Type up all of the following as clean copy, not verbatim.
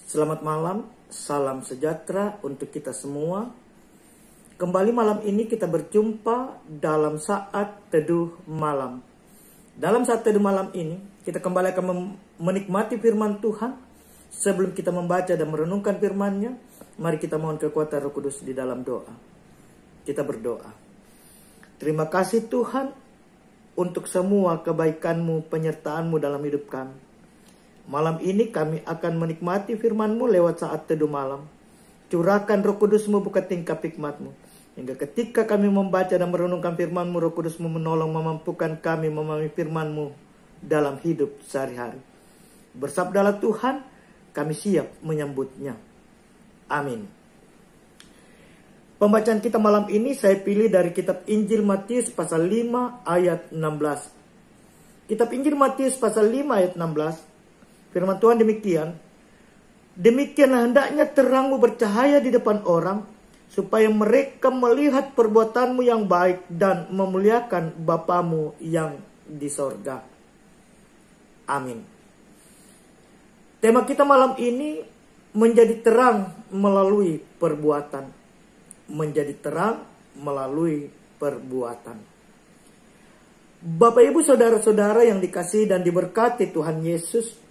Selamat malam, salam sejahtera untuk kita semua. Kembali malam ini kita berjumpa dalam saat teduh malam. Dalam saat teduh malam ini, kita kembali akan menikmati firman Tuhan. Sebelum kita membaca dan merenungkan firman-Nya, mari kita mohon kekuatan Roh Kudus di dalam doa. Kita berdoa. Terima kasih Tuhan untuk semua kebaikan-Mu, penyertaan-Mu dalam hidup kami. Malam ini kami akan menikmati firman-Mu lewat saat teduh malam. Curahkan Roh Kudus-Mu, buka tingkap hikmat-Mu. Hingga ketika kami membaca dan merenungkan firman-Mu, Roh Kudus-Mu menolong memampukan kami memahami firman-Mu dalam hidup sehari-hari. Bersabdalah Tuhan, kami siap menyambutnya. Amin. Pembacaan kita malam ini saya pilih dari kitab Injil Matius pasal 5 ayat 16. Kitab Injil Matius pasal 5 ayat 16. Firman Tuhan demikian. Demikianlah hendaknya terangmu bercahaya di depan orang, supaya mereka melihat perbuatanmu yang baik dan memuliakan Bapamu yang di sorga. Amin. Tema kita malam ini menjadi terang melalui perbuatan. Menjadi terang melalui perbuatan. Bapak Ibu saudara-saudara yang dikasihi dan diberkati Tuhan Yesus,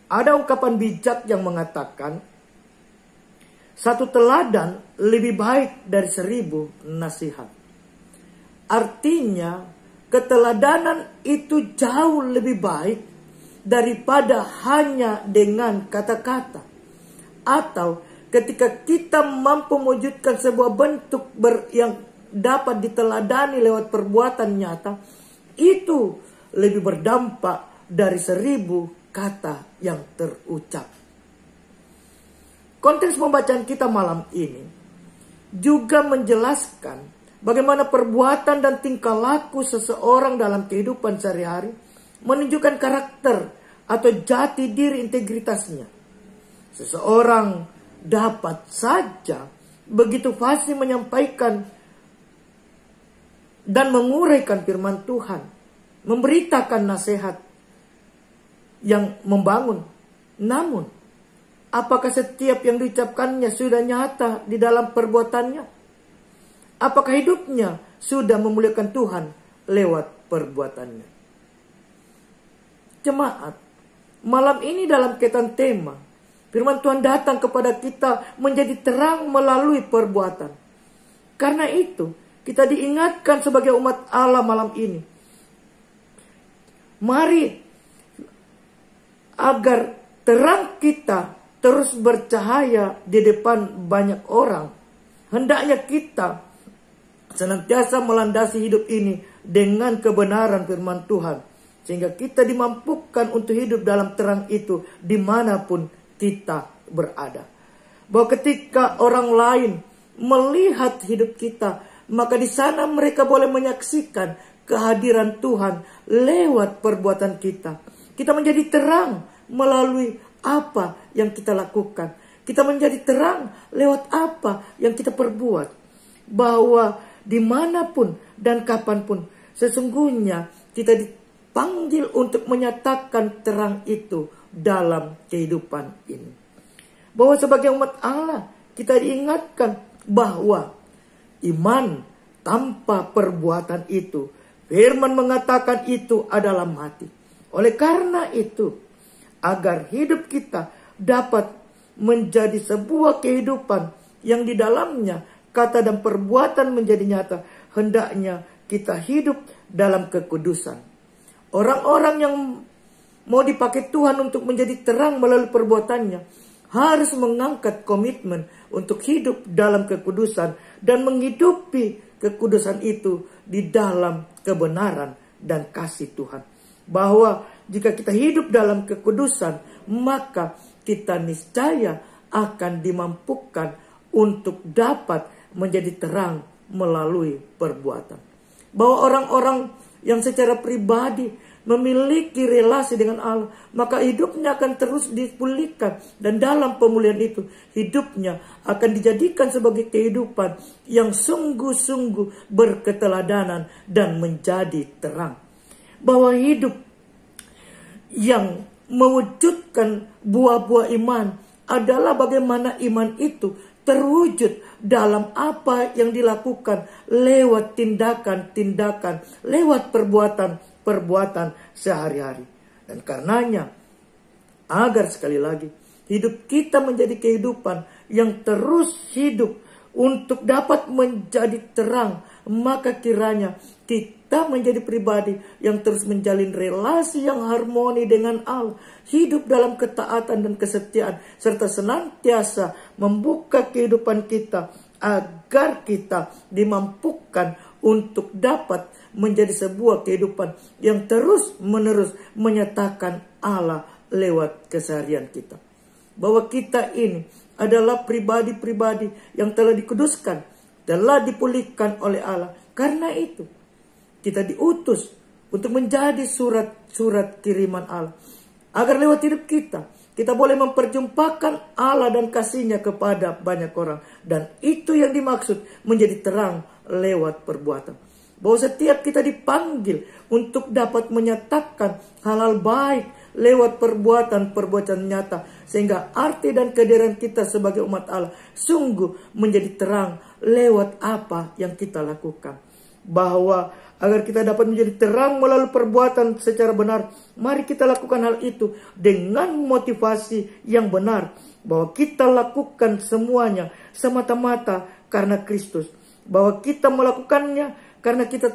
ada ungkapan bijak yang mengatakan, satu teladan lebih baik dari 1000 nasihat. Artinya, keteladanan itu jauh lebih baik daripada hanya dengan kata-kata. Atau ketika kita mampu mewujudkan sebuah bentuk yang dapat diteladani lewat perbuatan nyata, itu lebih berdampak dari 1000 kata yang terucap. Konteks pembacaan kita malam ini juga menjelaskan bagaimana perbuatan dan tingkah laku seseorang dalam kehidupan sehari-hari menunjukkan karakter atau jati diri integritasnya. Seseorang dapat saja begitu fasih menyampaikan dan menguraikan firman Tuhan, memberitakan nasihat yang membangun. Namun, apakah setiap yang diucapkannya sudah nyata di dalam perbuatannya? Apakah hidupnya sudah memuliakan Tuhan lewat perbuatannya? Jemaat, malam ini dalam kaitan tema, firman Tuhan datang kepada kita menjadi terang melalui perbuatan. Karena itu, kita diingatkan sebagai umat Allah malam ini. Mari agar terang kita terus bercahaya di depan banyak orang, hendaknya kita senantiasa melandasi hidup ini dengan kebenaran firman Tuhan, sehingga kita dimampukan untuk hidup dalam terang itu dimanapun kita berada. Bahwa ketika orang lain melihat hidup kita, maka di sana mereka boleh menyaksikan kehadiran Tuhan lewat perbuatan kita. Kita menjadi terang melalui apa yang kita lakukan. Kita menjadi terang lewat apa yang kita perbuat. Bahwa dimanapun dan kapanpun, sesungguhnya kita dipanggil untuk menyatakan terang itu dalam kehidupan ini. Bahwa sebagai umat Allah, kita diingatkan bahwa iman tanpa perbuatan itu, firman mengatakan itu adalah mati. Oleh karena itu, agar hidup kita dapat menjadi sebuah kehidupan yang di dalamnya kata dan perbuatan menjadi nyata, hendaknya kita hidup dalam kekudusan. Orang-orang yang mau dipakai Tuhan untuk menjadi terang melalui perbuatannya harus mengangkat komitmen untuk hidup dalam kekudusan dan menghidupi kekudusan itu di dalam kebenaran dan kasih Tuhan. Bahwa jika kita hidup dalam kekudusan, maka kita niscaya akan dimampukan untuk dapat menjadi terang melalui perbuatan. Bahwa orang-orang yang secara pribadi memiliki relasi dengan Allah, maka hidupnya akan terus dipulihkan. Dan dalam pemulihan itu, hidupnya akan dijadikan sebagai kehidupan yang sungguh-sungguh berketeladanan dan menjadi terang. Bahwa hidup yang mewujudkan buah-buah iman adalah bagaimana iman itu terwujud dalam apa yang dilakukan lewat tindakan-tindakan, lewat perbuatan-perbuatan sehari-hari. Dan karenanya, agar sekali lagi hidup kita menjadi kehidupan yang terus hidup untuk dapat menjadi terang, maka kiranya kita menjadi pribadi yang terus menjalin relasi yang harmoni dengan Allah, hidup dalam ketaatan dan kesetiaan, serta senantiasa membuka kehidupan kita agar kita dimampukan untuk dapat menjadi sebuah kehidupan yang terus-menerus menyatakan Allah lewat keseharian kita. Bahwa kita ini adalah pribadi-pribadi yang telah dikuduskan, telah dipulihkan oleh Allah. Karena itu, kita diutus untuk menjadi surat-surat kiriman Allah. Agar lewat hidup kita, kita boleh memperjumpakan Allah dan kasih-Nya kepada banyak orang. Dan itu yang dimaksud menjadi terang lewat perbuatan. Bahwa setiap kita dipanggil untuk dapat menyatakan hal-hal baik lewat perbuatan-perbuatan nyata. Sehingga arti dan kehadiran kita sebagai umat Allah sungguh menjadi terang lewat apa yang kita lakukan. Bahwa agar kita dapat menjadi terang melalui perbuatan secara benar, mari kita lakukan hal itu dengan motivasi yang benar. Bahwa kita lakukan semuanya semata-mata karena Kristus. Bahwa kita melakukannya karena kita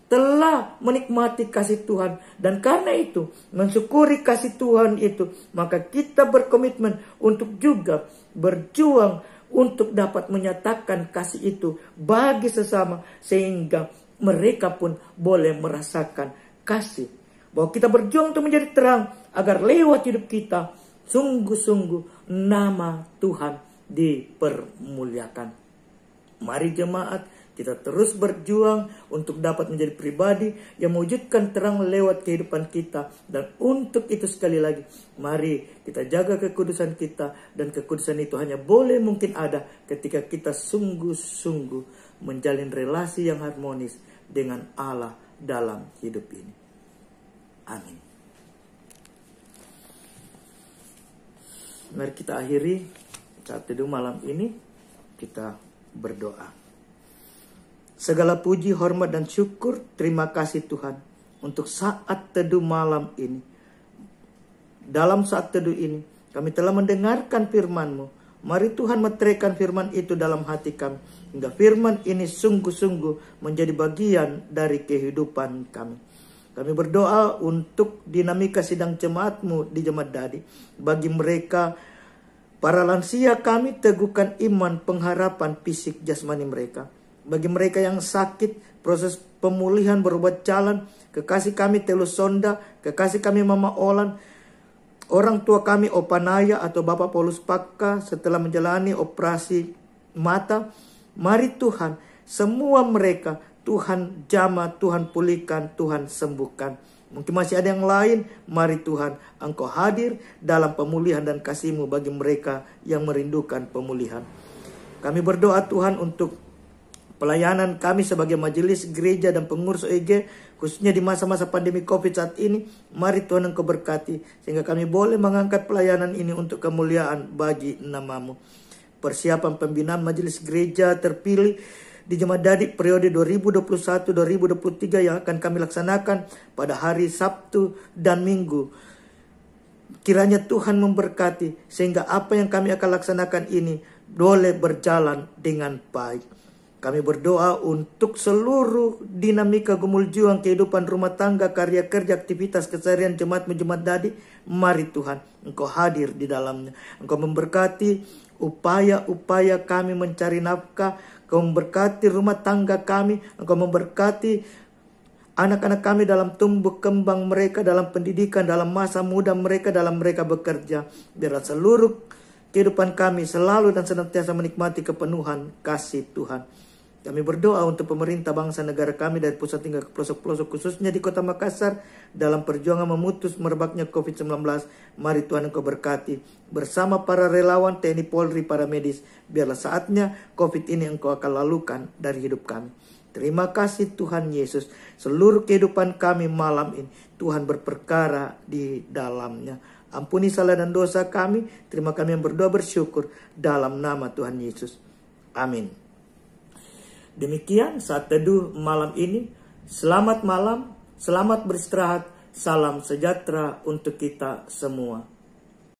telah menikmati kasih Tuhan. Dan karena itu, mensyukuri kasih Tuhan itu, maka kita berkomitmen untuk juga berjuang untuk dapat menyatakan kasih itu bagi sesama, sehingga mereka pun boleh merasakan kasih. Bahwa kita berjuang untuk menjadi terang, agar lewat hidup kita sungguh-sungguh nama Tuhan dipermuliakan. Mari jemaat, kita terus berjuang untuk dapat menjadi pribadi yang mewujudkan terang lewat kehidupan kita. Dan untuk itu sekali lagi, mari kita jaga kekudusan kita. Dan kekudusan itu hanya boleh mungkin ada ketika kita sungguh-sungguh menjalin relasi yang harmonis dengan Allah dalam hidup ini. Amin. Mari kita akhiri saat teduh malam ini. Kita berdoa. Segala puji, hormat, dan syukur, terima kasih Tuhan untuk saat teduh malam ini. Dalam saat teduh ini, kami telah mendengarkan firman-Mu. Mari Tuhan meteraikan firman itu dalam hati kami, hingga firman ini sungguh-sungguh menjadi bagian dari kehidupan kami. Kami berdoa untuk dinamika sidang jemaat-Mu di Jemaat Dadi. Bagi mereka, para lansia, kami teguhkan iman, pengharapan fisik jasmani mereka. Bagi mereka yang sakit, proses pemulihan berubah jalan. Kekasih kami Telus Sonda, kekasih kami Mama Olan, orang tua kami Opanaya atau Bapak Paulus Pakka setelah menjalani operasi mata. Mari Tuhan, semua mereka Tuhan jamah, Tuhan pulihkan, Tuhan sembuhkan. Mungkin masih ada yang lain, mari Tuhan Engkau hadir dalam pemulihan dan kasih-Mu bagi mereka yang merindukan pemulihan. Kami berdoa Tuhan untuk pelayanan kami sebagai majelis gereja dan pengurus OEG, khususnya di masa-masa pandemi COVID saat ini. Mari Tuhan Engkau berkati, sehingga kami boleh mengangkat pelayanan ini untuk kemuliaan bagi nama-Mu. Persiapan pembinaan majelis gereja terpilih di Jemaat Dadi periode 2021-2023 yang akan kami laksanakan pada hari Sabtu dan Minggu. Kiranya Tuhan memberkati, sehingga apa yang kami akan laksanakan ini boleh berjalan dengan baik. Kami berdoa untuk seluruh dinamika gumul juang kehidupan rumah tangga, karya kerja, aktivitas keseharian jemaat-Mu Jemaat Dadi. Mari Tuhan Engkau hadir di dalamnya. Engkau memberkati upaya-upaya kami mencari nafkah. Engkau memberkati rumah tangga kami. Engkau memberkati anak-anak kami dalam tumbuh kembang mereka, dalam pendidikan, dalam masa muda mereka, dalam mereka bekerja. Biarlah seluruh kehidupan kami selalu dan senantiasa menikmati kepenuhan kasih Tuhan. Kami berdoa untuk pemerintah bangsa negara kami dari pusat hingga ke pelosok-pelosok, khususnya di kota Makassar, dalam perjuangan memutus merebaknya COVID-19. Mari Tuhan Engkau berkati bersama para relawan TNI Polri, para medis. Biarlah saatnya COVID ini Engkau akan lalukan dari hidup kami. Terima kasih Tuhan Yesus. Seluruh kehidupan kami malam ini Tuhan berperkara di dalamnya. Ampuni salah dan dosa kami. Terima kami yang berdoa bersyukur dalam nama Tuhan Yesus. Amin. Demikian saat teduh malam ini. Selamat malam, selamat beristirahat. Salam sejahtera untuk kita semua.